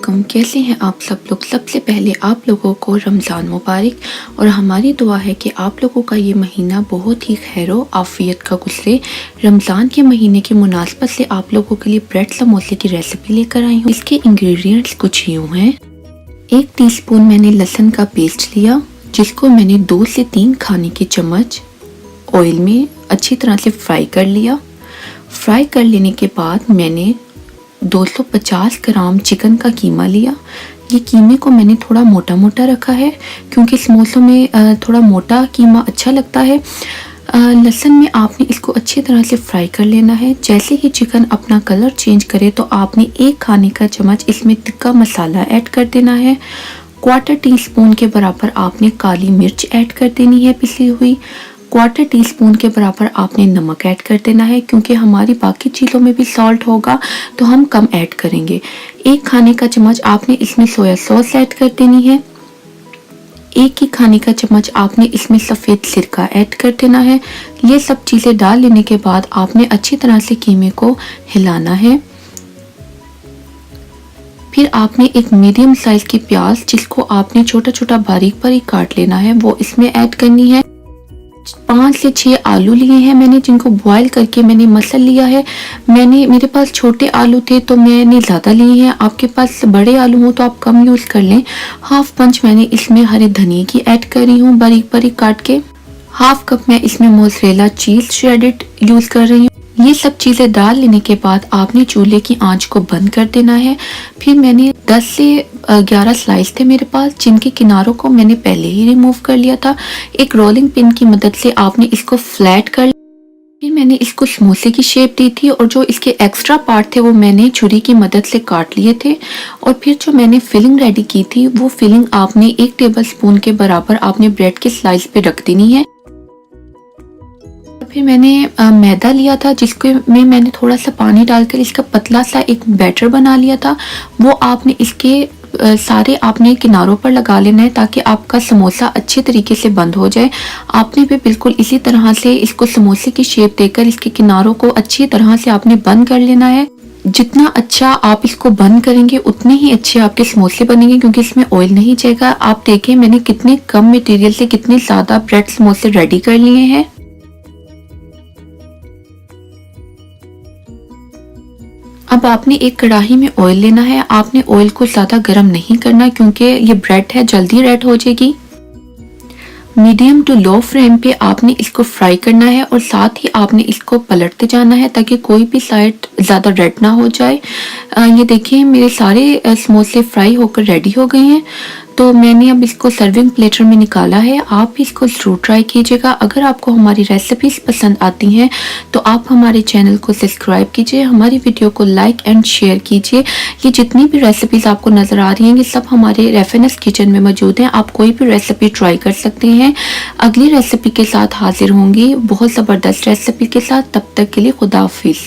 वालेकुम। कैसे हैं आप सब लोग। सबसे पहले आप लोगों को रमज़ान मुबारक और हमारी दुआ है कि आप लोगों का ये महीना बहुत ही खैरो आफियत का गुजरे। रमज़ान के महीने की मुनासबत से आप लोगों के लिए ब्रेड समोसे की रेसिपी लेकर आई हूँ। इसके इंग्रेडिएंट्स कुछ यूँ हैं। 1 टीस्पून मैंने लहसुन का पेस्ट लिया, जिसको मैंने 2 से 3 खाने के चम्मच ऑयल में अच्छी तरह से फ्राई कर लिया। फ्राई कर लेने के बाद मैंने 250 ग्राम चिकन का कीमा लिया। ये कीमे को मैंने थोड़ा मोटा मोटा रखा है क्योंकि समोसों में थोड़ा मोटा कीमा अच्छा लगता है। लहसुन में आपने इसको अच्छी तरह से फ्राई कर लेना है। जैसे ही चिकन अपना कलर चेंज करे तो आपने 1 खाने का चम्मच इसमें तिक्का मसाला ऐड कर देना है। 1/4 टीस्पून के बराबर आपने काली मिर्च ऐड कर देनी है पिसी हुई। 1/4 टीस्पून के बराबर आपने नमक ऐड कर देना है, क्योंकि हमारी बाकी चीज़ों में भी सॉल्ट होगा तो हम कम ऐड करेंगे। 1 खाने का चम्मच आपने इसमें सोया सॉस ऐड कर देनी है। 1 ही खाने का चम्मच आपने इसमें सफ़ेद सिरका ऐड कर देना है। ये सब चीज़ें डाल लेने के बाद आपने अच्छी तरह से कीमे को हिलाना है। फिर आपने एक मीडियम साइज़ की प्याज, जिसको आपने छोटा छोटा बारीक बारीक काट लेना है, वो इसमें ऐड करनी है। 5 से 6 आलू लिए हैं मैंने, जिनको बॉईल करके मैंने मसल लिया है। मेरे पास छोटे आलू थे तो मैंने ज़्यादा लिए हैं। आपके पास बड़े आलू हो तो आप कम यूज़ कर लें। 1/2 पंच मैंने इसमें हरे धनिए की ऐड कर रही हूँ बारीक बारीक काट के। 1/2 कप मैं इसमें मोज़रेला चीज़ श्रेडेड यूज़ कर रही हूँ। ये सब चीज़ें डाल लेने के बाद आपने चूल्हे की आंच को बंद कर देना है। फिर मैंने 10 से 11 स्लाइस थे मेरे पास, जिनके किनारों को मैंने पहले ही रिमूव कर लिया था। एक रोलिंग पिन की मदद से आपने इसको फ्लैट कर लिया। फिर मैंने इसको समोसे की शेप दी थी और जो इसके एक्स्ट्रा पार्ट थे वो मैंने छुरी की मदद से काट लिए थे। और फिर जो मैंने फिलिंग रेडी की थी वो फिलिंग आपने 1 टेबलस्पून के बराबर आपने ब्रेड के स्लाइस पे रख देनी है। फिर मैंने मैदा लिया था, जिसके में मैंने थोड़ा सा पानी डालकर इसका पतला सा एक बैटर बना लिया था। वो आपने इसके सारे आपने किनारों पर लगा लेना है ताकि आपका समोसा अच्छे तरीके से बंद हो जाए। आपने भी बिल्कुल इसी तरह से इसको समोसे की शेप देकर इसके किनारों को अच्छी तरह से आपने बंद कर लेना है। जितना अच्छा आप इसको बंद करेंगे उतने ही अच्छे आपके समोसे बनेंगे, क्योंकि इसमें ऑयल नहीं जाएगा। आप देखें मैंने कितने कम मटेरियल से कितने ज़्यादा ब्रेड समोसे रेडी कर लिए हैं। अब आपने एक कढ़ाई में ऑयल लेना है। आपने ऑयल को ज़्यादा गर्म नहीं करना, क्योंकि ये ब्रेड है जल्दी रेड हो जाएगी। मीडियम टू लो फ्लेम पे आपने इसको फ्राई करना है और साथ ही आपने इसको पलटते जाना है ताकि कोई भी साइड ज़्यादा रेड ना हो जाए। ये देखिए मेरे सारे समोसे फ्राई होकर रेडी हो गए हैं। तो मैंने अब इसको सर्विंग प्लेटर में निकाला है। आप भी इसको ज़रूर ट्राई कीजिएगा। अगर आपको हमारी रेसिपीज़ पसंद आती हैं तो आप हमारे चैनल को सब्सक्राइब कीजिए, हमारी वीडियो को लाइक एंड शेयर कीजिए। ये जितनी भी रेसिपीज़ आपको नज़र आ रही हैं ये सब हमारे रेफिनेस किचन में मौजूद हैं। आप कोई भी रेसिपी ट्राई कर सकते हैं। अगली रेसिपी के साथ हाजिर होंगी बहुत ज़बरदस्त रेसिपी के साथ। तब तक के लिए खुदा हाफिज़।